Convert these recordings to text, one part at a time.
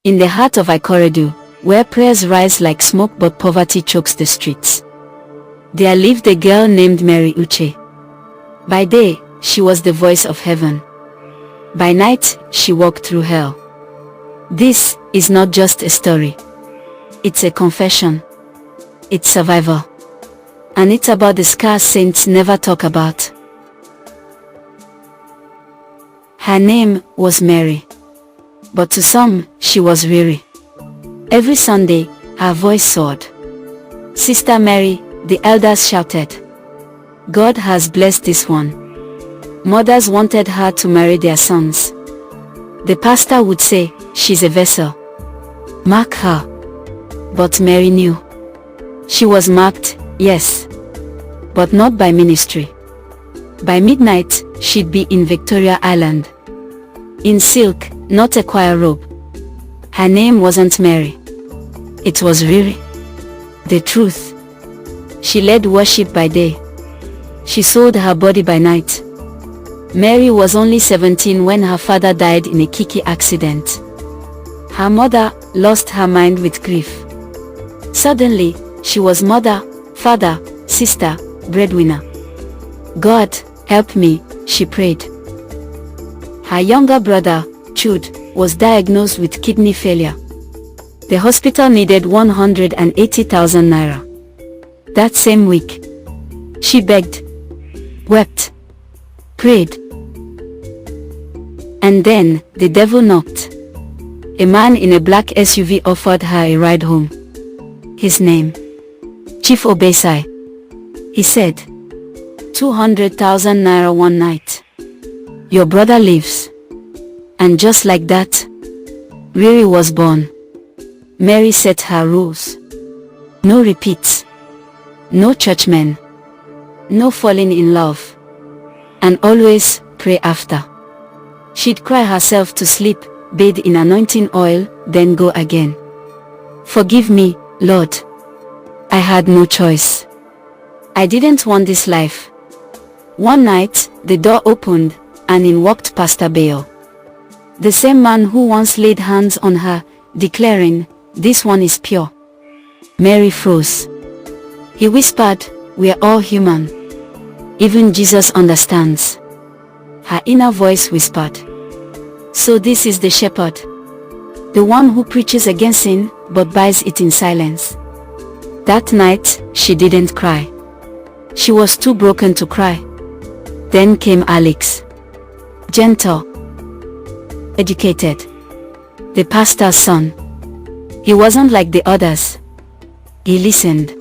In the heart of Ikorodu, where prayers rise like smoke but poverty chokes the streets, there lived a girl named Mary Uche. By day, she was the voice of heaven. By night, she walked through hell. This is not just a story. It's a confession. It's survival. And it's about the scars saints never talk about. Her name was Mary. But to some, she was weary. Every Sunday, her voice soared. "Sister Mary," the elders shouted, "God has blessed this one." Mothers wanted her to marry their sons. The pastor would say, "She's a vessel. Mark her." But Mary knew. She was marked, yes, but not by ministry. By midnight, she'd be in Victoria Island. In silk, not a choir robe. Her name wasn't Mary. It was Riri. The truth. She led worship by day. She sold her body by night. Mary was only 17 when her father died in a kiki accident. Her mother lost her mind with grief. Suddenly, she was mother, father, sister, breadwinner. "God, help me," she prayed. Her younger brother, Chud, was diagnosed with kidney failure. The hospital needed 180,000 naira. That same week, she begged, wept, prayed. And then, the devil knocked. A man in a black SUV offered her a ride home. His name, Chief Obesai. He said, 200,000 naira one night. Your brother lives. And just like that, Riri was born. Mary set her rules. No repeats. No churchmen. No falling in love. And always pray after. She'd cry herself to sleep, bathe in anointing oil, then go again. "Forgive me, Lord. I had no choice. I didn't want this life." One night, the door opened, and in walked Pastor Bayo. The same man who once laid hands on her, declaring, "This one is pure." Mary froze. He whispered, "We're all human. Even Jesus understands." Her inner voice whispered, "So this is the shepherd. The one who preaches against sin, but buys it in silence." That night, she didn't cry. She was too broken to cry. Then came Alex. Gentle. Educated. The pastor's son. He wasn't like the others. He listened.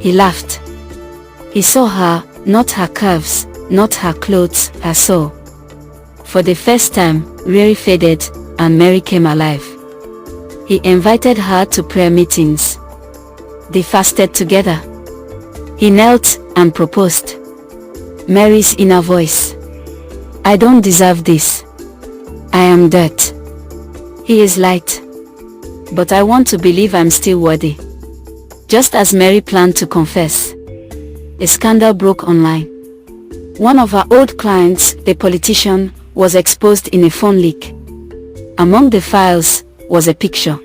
He laughed. He saw her, not her curves, not her clothes, her soul. For the first time, Riri faded, and Mary came alive. He invited her to prayer meetings. They fasted together. He knelt and proposed. Mary's inner voice. "I don't deserve this. I am dirt. He is light. But I want to believe I'm still worthy." Just as Mary planned to confess, a scandal broke online. One of her old clients, a politician, was exposed in a phone leak. Among the files was a picture.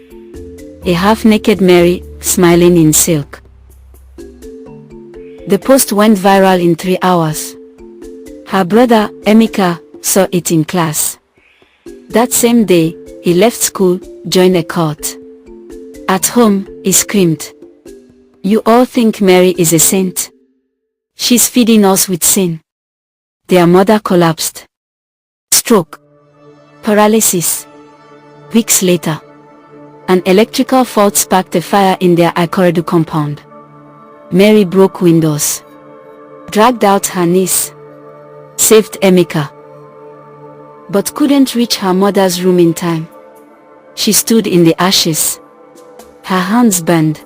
A half-naked Mary, smiling in silk. The post went viral in 3 hours. Her brother, Emeka, saw it in class. That same day, he left school, joined a cult. At home, he screamed, "You all think Mary is a saint? She's feeding us with sin." Their mother collapsed. Stroke. Paralysis. Weeks later, an electrical fault sparked a fire in their Ikorodu compound. Mary broke windows, dragged out her niece, saved Emeka, but couldn't reach her mother's room in time. She stood in the ashes, her hands burned,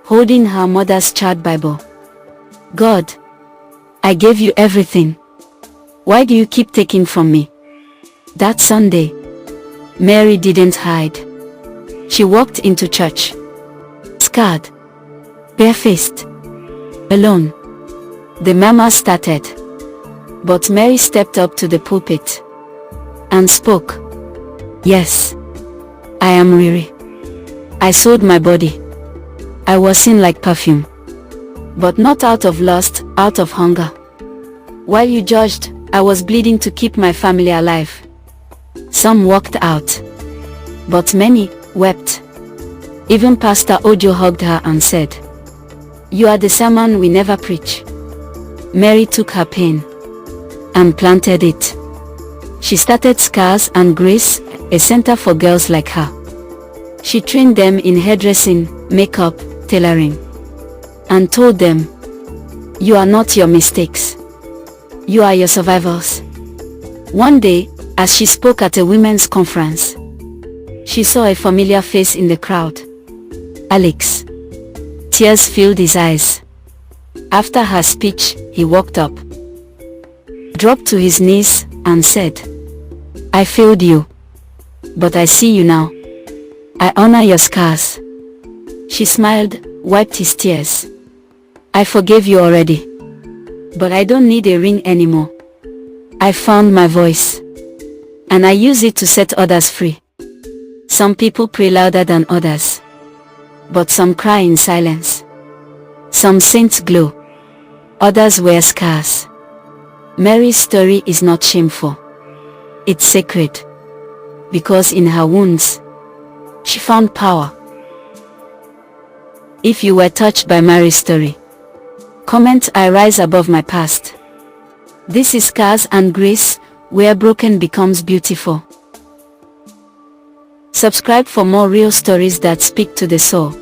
holding her mother's charred Bible. "God, I gave you everything. Why do you keep taking from me?" That Sunday, Mary didn't hide. She walked into church, scarred, barefaced, alone. The murmur started, but Mary stepped up to the pulpit and spoke. Yes, I am Riri. I sold my body. I was seen like perfume. But not out of lust, out of hunger. While you judged, I was bleeding to keep my family alive. Some walked out. But many wept. Even Pastor Ojo hugged her and said, "You are the sermon we never preach." Mary took her pain and planted it. She started Scars and Grace, a center for girls like her. She trained them in hairdressing, makeup, tailoring, and told them, "You are not your mistakes. You are your survivors." One day, as she spoke at a women's conference, she saw a familiar face in the crowd. Alex. Tears filled his eyes. After her speech, he walked up, dropped to his knees, and said, "I failed you. But I see you now. I honor your scars." She smiled, wiped his tears. "I forgave you already. But I don't need a ring anymore. I found my voice. And I use it to set others free. Some people pray louder than others. But some cry in silence. Some saints glow. Others wear scars. Mary's story is not shameful. It's sacred. Because in her wounds, she found power. If you were touched by Mary's story, comment, "I rise above my past." This is Scars and Grace, where broken becomes beautiful. Subscribe for more real stories that speak to the soul.